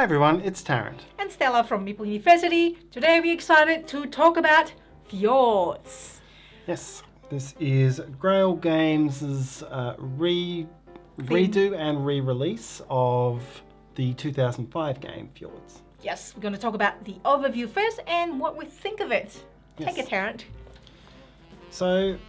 everyone, it's Tarrant. And Stella from Meeple University. Today we're excited to talk about Fjords. Yes, this is Grail Games' redo and re-release of the 2005 game Fjords. Yes, we're going to talk about the overview first and what we think of it. Yes. Take it, Tarrant. So,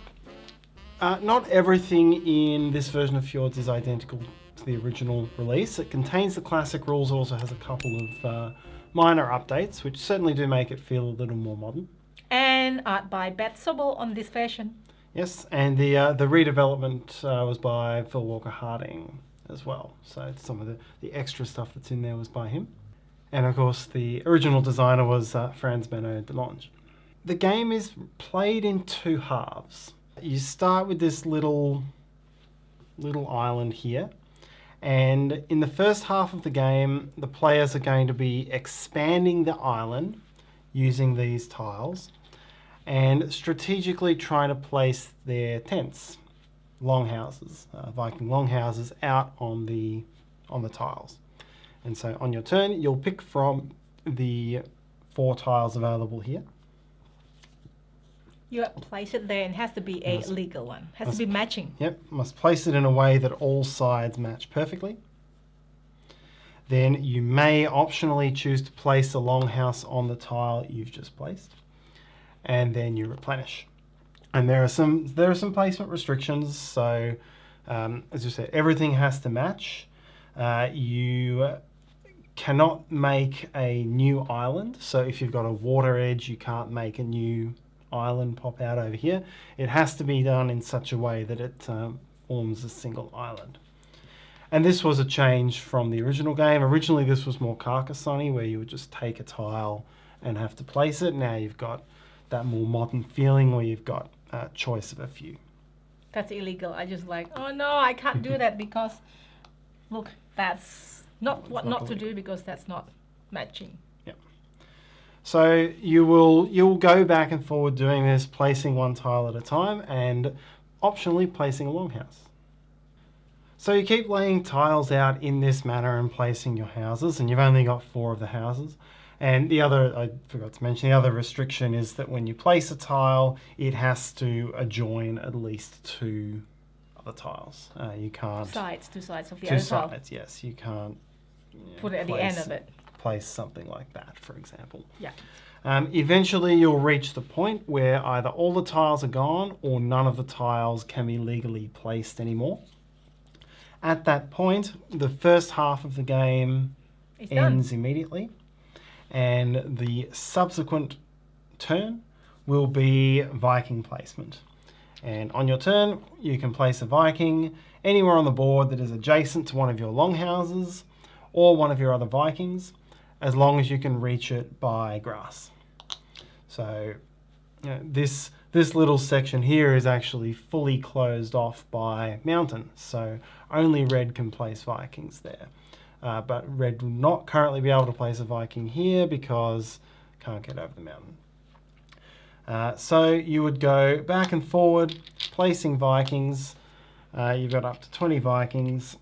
not everything in this version of Fjords is identical to the original release. It contains the classic rules, also has a couple of minor updates, which certainly do make it feel a little more modern. And art by Beth Sobel on this version. Yes, and the redevelopment was by Phil Walker Harding as well. So some of the extra stuff that's in there was by him. And of course, the original designer was Franz Benno Delange. The game is played in two halves. You start with this little island here. And in the first half of the game, the players are going to be expanding the island using these tiles and strategically trying to place their tents, longhouses, Viking longhouses out on the tiles. And so on your turn, you'll pick from the 4 tiles available here. You place it there and it has to be a legal one. Has to be matching. Yep, must place it in a way that all sides match perfectly. Then you may optionally choose to place a longhouse on the tile you've just placed. And then you replenish. And there are some placement restrictions. So as you said, everything has to match. You cannot make a new island. So if you've got a water edge, you can't make a new island pop out over here. It has to be done in such a way that it forms a single island. And this was a change from the original game. Originally this was more Carcassonne-y, where you would just take a tile and have to place it. Now you've got that more modern feeling where you've got a choice of a few. That's illegal. I just like, oh no, I can't do that because look, that's not what not to do because that's not matching. So you'll go back and forward doing this, placing one tile at a time and optionally placing a longhouse. So you keep laying tiles out in this manner and placing your houses, and you've only got 4 of the houses. And the other, I forgot to mention, the other restriction is that when you place a tile, it has to adjoin at least 2 other tiles. You can't... Two sides of the other tile. 2 sides, yes. You can't... put it at the end of it. Place something like that, for example. Yeah. Eventually you'll reach the point where either all the tiles are gone or none of the tiles can be legally placed anymore. At that point, the first half of the game ends immediately, and the subsequent turn will be Viking placement. And on your turn, you can place a Viking anywhere on the board that is adjacent to one of your longhouses or one of your other Vikings, as long as you can reach it by grass. So this little section here is actually fully closed off by mountain, so only red can place Vikings there. But red will not currently be able to place a Viking here because can't get over the mountain. So you would go back and forward, placing Vikings. You've got up to 20 Vikings.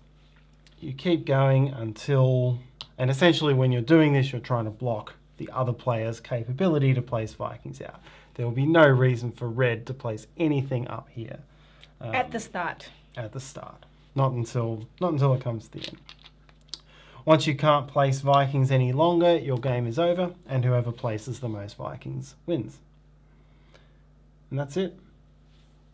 You keep going until... And essentially when you're doing this, you're trying to block the other player's capability to place Vikings out. There will be no reason for red to place anything up here. At the start. At the start. Not until it comes to the end. Once you can't place Vikings any longer, your game is over, and whoever places the most Vikings wins. And that's it.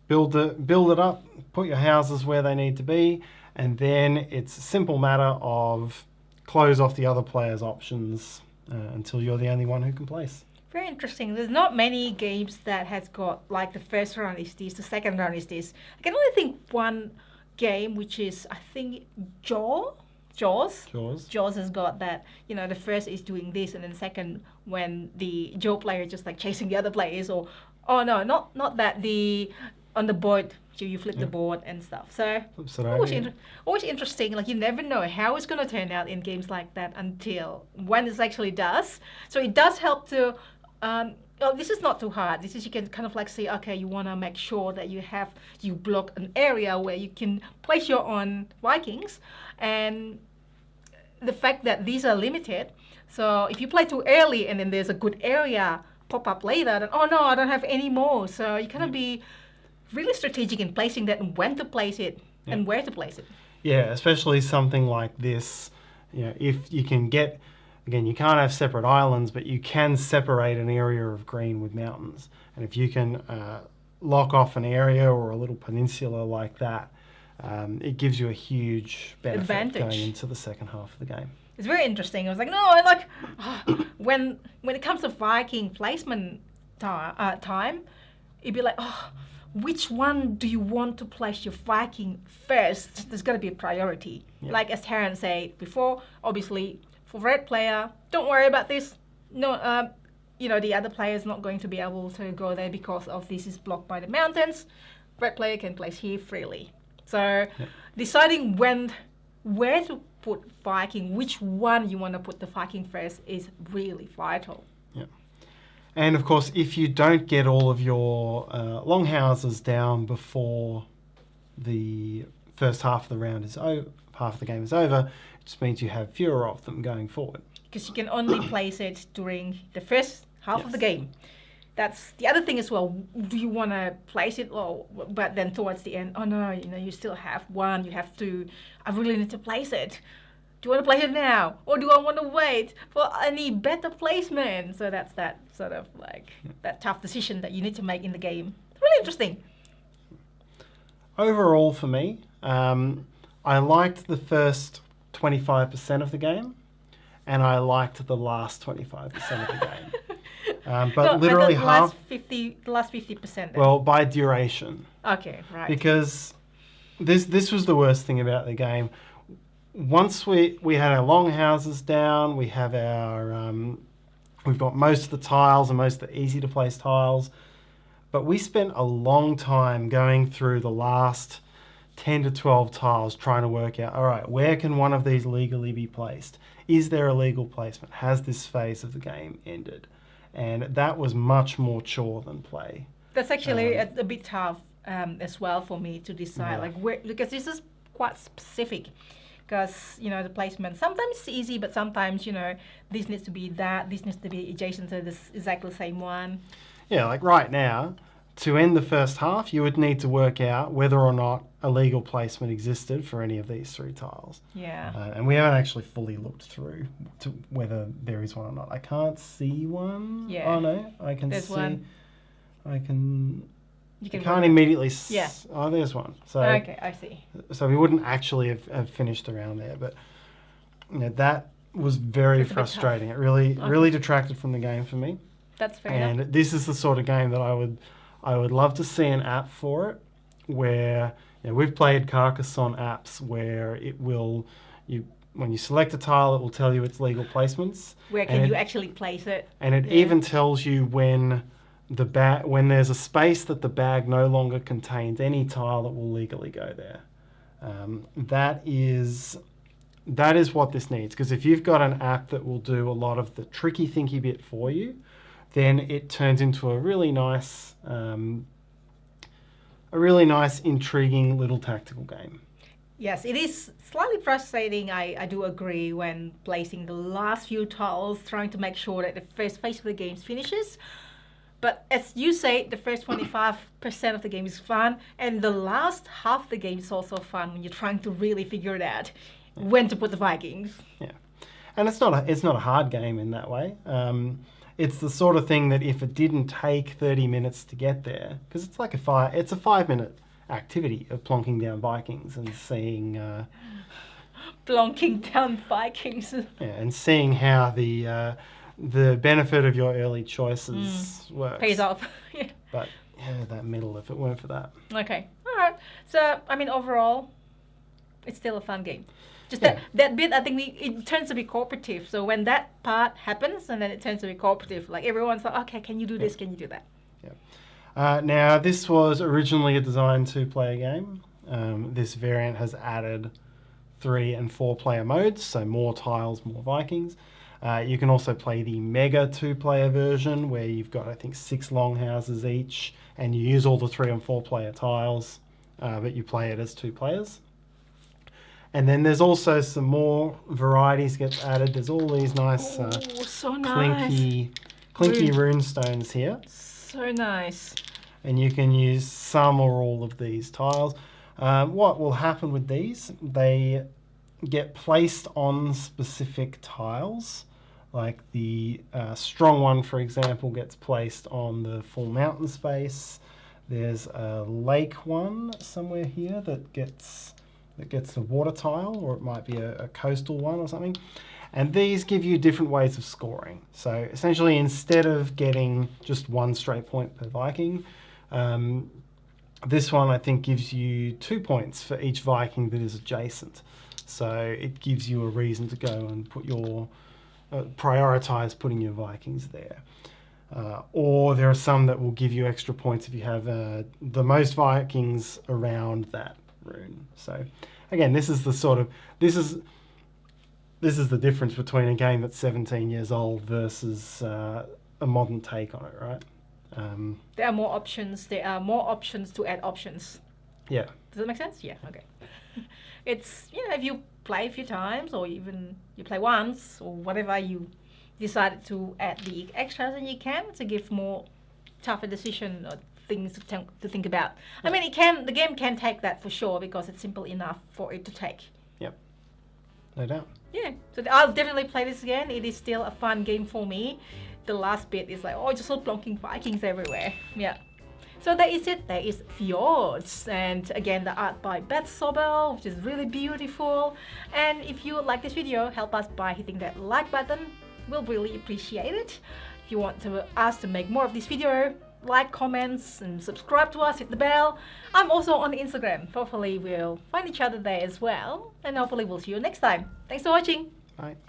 Build it up, put your houses where they need to be, and then it's a simple matter of close off the other player's options until you're the only one who can place. Very interesting. There's not many games that has got like the first round is this, the second round is this. I can only think one game, which is I think Jaws. Jaws has got that. You know, the first is doing this, and then second when the Jaw player just like chasing the other players, or oh no, not that the on the board. You flip the board and stuff. So always interesting. Like you never know how it's going to turn out in games like that until when it actually does. So it does help to. This is not too hard. This is you can kind of like say, okay, you want to make sure that you block an area where you can place your own Vikings, and the fact that these are limited. So if you play too early and then there's a good area pop up later, then oh no, I don't have any more. So you kind of be really strategic in placing that and when to place it and where to place it. Yeah, especially something like this. You know, if you can get, again, you can't have separate islands, but you can separate an area of green with mountains. And if you can lock off an area or a little peninsula like that, it gives you a huge benefit Advantage. going into the second half of the game. It's very interesting. I was like, no, I like when it comes to Viking placement time, it'd be like, oh, which one do you want to place your Viking first? There's got to be a priority. Yeah. Like as Tarrant said before, obviously for red player, don't worry about this. No, you know, the other player is not going to be able to go there because of this is blocked by the mountains. Red player can place here freely. So deciding where to put Viking, which one you want to put the Viking first is really vital. Yeah. And of course, if you don't get all of your longhouses down before the first half of the round is over, half of the game is over, it just means you have fewer of them going forward. Because you can only place it during the first half of the game. That's the other thing as well. Do you want to place it, but then towards the end, oh no, you know, you still have one, you have to, I really need to place it. Do you want to place it now? Or do I want to wait for any better placement? So that's that sort of like that tough decision that you need to make in the game. It's really interesting. Overall for me, I liked the first 25% of the game and I liked the last 25% of the game. But no, literally the half... the last 50%. Then. Well, by duration. Okay, right. Because this was the worst thing about the game. Once we had our longhouses down, we have our... we've got most of the tiles and most of the easy to place tiles. But we spent a long time going through the last 10 to 12 tiles trying to work out, all right, where can one of these legally be placed? Is there a legal placement? Has this phase of the game ended? And that was much more chore than play. That's actually a bit tough as well for me to decide, like where, because this is quite specific. Because, you know, the placement, sometimes it's easy, but sometimes, you know, this needs to be that, this needs to be adjacent to this exactly the same one. Yeah, like right now, to end the first half, you would need to work out whether or not a legal placement existed for any of these three tiles. Yeah. And we haven't actually fully looked through to whether there is one or not. I can't see one. Yeah. Oh no, I can There's see. one. I can. You can I can't immediately. Yeah. Oh, there's one. So. Okay, I see. So we wouldn't actually have finished around there, but you know that was very It's a bit frustrating. tough. It really detracted from the game for me. That's fair And enough. this is the sort of game that I would love to see an app for it, where we've played Carcassonne apps where it will when you select a tile, it will tell you its legal placements. Where can you actually place it? And it even tells you when when there's a space that the bag no longer contains any tile that will legally go there. That is what this needs, because if you've got an app that will do a lot of the tricky thinky bit for you, then it turns into a really nice, intriguing little tactical game. Yes, it is slightly frustrating, I do agree, when placing the last few tiles, trying to make sure that the first phase of the game finishes. But as you say, the first 25% of the game is fun, and the last half of the game is also fun when you're trying to really figure it out when to put the Vikings. Yeah, and it's not a hard game in that way. It's the sort of thing that if it didn't take 30 minutes to get there, because it's like it's a 5-minute activity of plonking down Vikings and seeing Plonking down Vikings. and seeing how the benefit of your early choices works. Pays off. Yeah. But that middle, if it weren't for that. Okay, all right. So, I mean, overall, it's still a fun game. Just that bit, I think it turns to be cooperative. So when that part happens, and then it turns to be cooperative, like everyone's like, okay, can you do this? Can you do that? Yeah. Now, this was originally a designed 2-player game. This variant has added 3 and 4-player modes, so more tiles, more Vikings. You can also play the mega 2-player version, where you've got, I think, 6 longhouses each, and you use all the 3 and 4-player tiles, but you play it as 2 players. And then there's also some more varieties gets added. There's all these nice Oh, so nice. clinky rune stones here. So nice. And you can use some or all of these tiles. What will happen with these? They get placed on specific tiles. Like the strong one, for example, gets placed on the full mountain space. There's a lake one somewhere here that gets the water tile, or it might be a coastal one or something. And these give you different ways of scoring. So essentially, instead of getting just one straight point per Viking, this one I think gives you 2 points for each Viking that is adjacent. So it gives you a reason to go and put your prioritize putting your Vikings there. Or there are some that will give you extra points if you have the most Vikings around that rune. So again, this is the difference between a game that's 17 years old versus a modern take on it, right? There are more options. There are more options to add options. Yeah. Does that make sense? Yeah. Okay. It's, if you play a few times, or even you play once, or whatever, you decided to add the extras, and you can to give more tougher decision or things to think about. I mean, the game can take that for sure, because it's simple enough for it to take. Yep. No doubt. Yeah. So I'll definitely play this again. It is still a fun game for me. The last bit is like, just so plonking Vikings everywhere. Yeah. So that is it. There is Fjords, and again the art by Beth Sobel, which is really beautiful. And if you like this video, help us by hitting that like button. We'll really appreciate it. If you want us to make more of this video, like, comments, and subscribe to us, hit the bell. I'm also on Instagram. Hopefully we'll find each other there as well, and hopefully we'll see you next time. Thanks for watching. Bye.